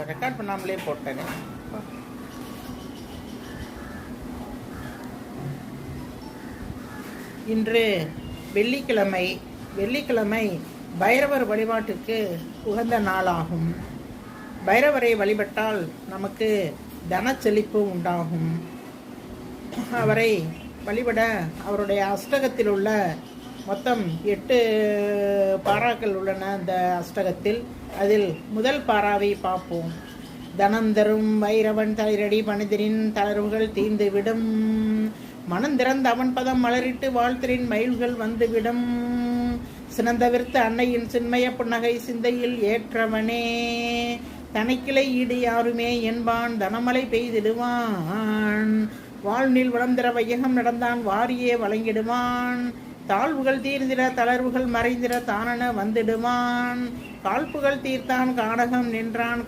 Record பண்ணாமலே போட்டேன். இன்று வெள்ளிக்கிழமை. வெள்ளிக்கிழமை பைரவர் வழிபாட்டுக்கு உகந்த நாளாகும். பைரவரை வழிபட்டால் நமக்கு தனச்செழிப்பு உண்டாகும். அவரை வழிபட அவருடைய அஷ்டகத்தில் உள்ள மொத்தம் 8 பாராக்கள் உள்ளன. அந்த அஷ்டகத்தில் அதில் முதல் பாராவை பார்ப்போம். தனந்தரும் வைரவன் தலைரடி பணிதிரின் தளர்வுகள் தீர்ந்துவிடும். மனந்திறந்த அவன் பதம் மலரிட்டு வாழ்த்திரின் மயில்கள் வந்துவிடும். சினந்தவிர்த்த அன்னையின் சின்மய புன்னகை சிந்தையில் ஏற்றவனே. தனக்கிளை ஈடு யாருமே என்பான் தனமலை பெய்திடுவான். வாழ்நில் வளர்ந்திர வையகம் நடந்தான் வாரியே வழங்கிடுவான். தாழ்வுகள் தீர்ந்திட தளர்வுகள் மறைந்திட தானென வந்துடுவான். காழ்ப்புகள் தீர்த்தான் காடகம் நின்றான்.